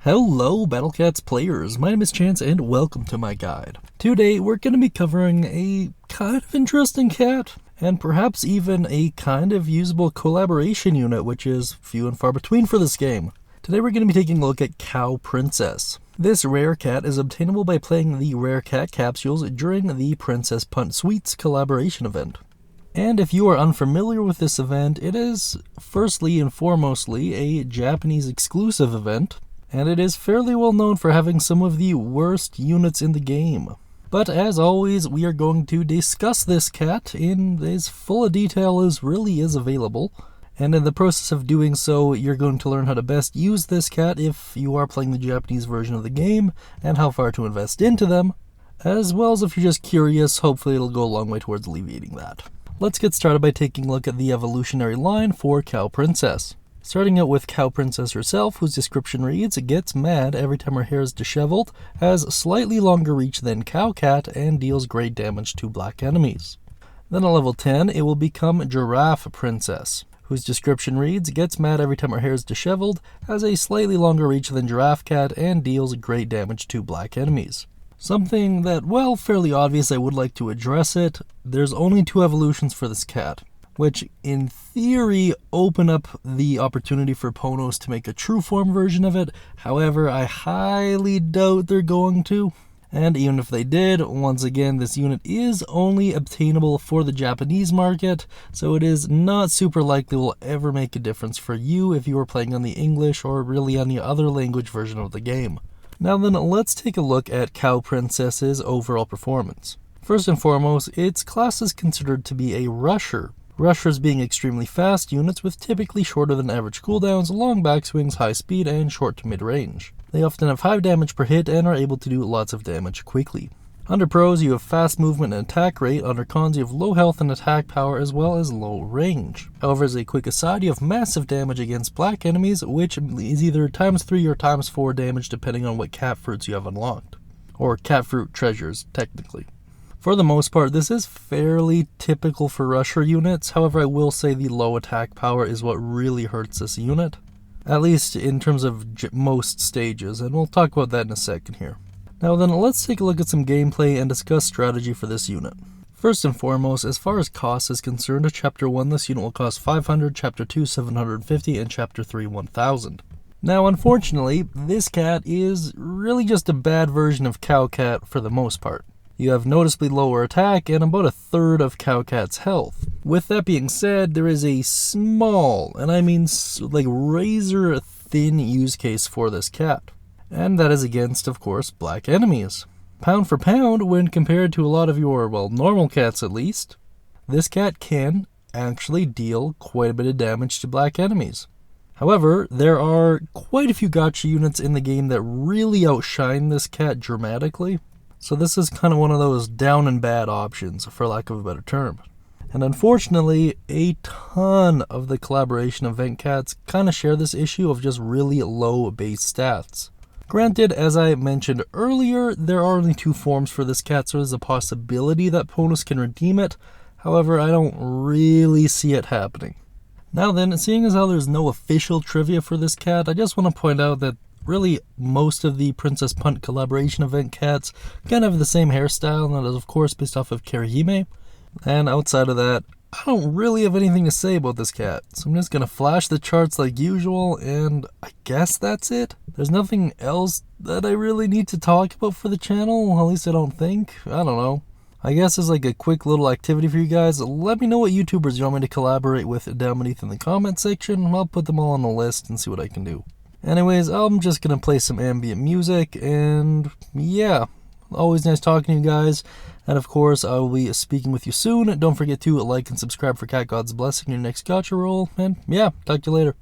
Hello Battlecats players, my name is Chance and welcome to my guide. Today we're going to be covering a kind of interesting cat, and perhaps even a kind of usable collaboration unit which is few and far between for this game. Today we're going to be taking a look at Cow Princess. This rare cat is obtainable by playing the rare cat capsules during the Princess Punt Suites collaboration event. And if you are unfamiliar with this event, it is firstly and foremostly a Japanese exclusive event, and it is fairly well known for having some of the worst units in the game. But as always, we are going to discuss this cat in as full a detail as really is available, and in the process of doing so, you're going to learn how to best use this cat if you are playing the Japanese version of the game, and how far to invest into them, as well as if you're just curious, hopefully it'll go a long way towards alleviating that. Let's get started by taking a look at the evolutionary line for Cow Princess. Starting out with Cow Princess herself, whose description reads, gets mad every time her hair is disheveled, has slightly longer reach than Cow Cat, and deals great damage to black enemies. Then at level 10, it will become Giraffe Princess, whose description reads, gets mad every time her hair is disheveled, has a slightly longer reach than Giraffe Cat, and deals great damage to black enemies. Something that, well, fairly obvious, I would like to address it. There's only 2 evolutions for this cat, which in theory open up the opportunity for Ponos to make a true form version of it. However, I highly doubt they're going to. And even if they did, once again, this unit is only obtainable for the Japanese market, so it is not super likely will ever make a difference for you if you are playing on the English or really any other language version of the game. Now then, let's take a look at Cow Princess's overall performance. First and foremost, its class is considered to be a rusher. Rushers being extremely fast units with typically shorter than average cooldowns, long backswings, high speed, and short to mid range. They often have high damage per hit and are able to do lots of damage quickly. Under pros, you have fast movement and attack rate. Under cons, you have low health and attack power as well as low range. However, as a quick aside, you have massive damage against black enemies, which is either ×3 or ×4 damage depending on what cat fruits you have unlocked. Or cat fruit treasures, technically. For the most part, this is fairly typical for rusher units. However, I will say the low attack power is what really hurts this unit, at least in terms of most stages, and we'll talk about that in a second here. Now then, let's take a look at some gameplay and discuss strategy for this unit. First and foremost, as far as cost is concerned, Chapter 1 this unit will cost 500, Chapter 2 750, and Chapter 3 1000. Now unfortunately, this cat is really just a bad version of Cow Cat for the most part. You have noticeably lower attack and about a third of Cow Cat's health. With that being said, there is a small, and I mean like razor thin use case for this cat. And that is against, of course, black enemies. Pound for pound, when compared to a lot of your, well, normal cats at least, this cat can actually deal quite a bit of damage to black enemies. However, there are quite a few gacha units in the game that really outshine this cat dramatically. So this is kind of one of those down and bad options, for lack of a better term. And unfortunately, a ton of the collaboration event cats kind of share this issue of just really low base stats. Granted, as I mentioned earlier, there are only 2 forms for this cat, so there's a possibility that Ponos can redeem it. However, I don't really see it happening. Now then, seeing as how there's no official trivia for this cat, I just want to point out that really, most of the Princess Punt collaboration event cats kind of have the same hairstyle, and that is of course based off of Karihime. And outside of that, I don't really have anything to say about this cat, so I'm just going to flash the charts like usual, and I guess that's it. There's nothing else that I really need to talk about for the channel, at least I don't think. I don't know. I guess as like a quick little activity for you guys, let me know what YouTubers you want me to collaborate with down beneath in the comment section. I'll put them all on the list and see what I can do. Anyways, I'm just going to play some ambient music, and yeah, always nice talking to you guys, and of course, I will be speaking with you soon. Don't forget to like and subscribe for Cat God's Blessing, your next gacha roll, and yeah, talk to you later.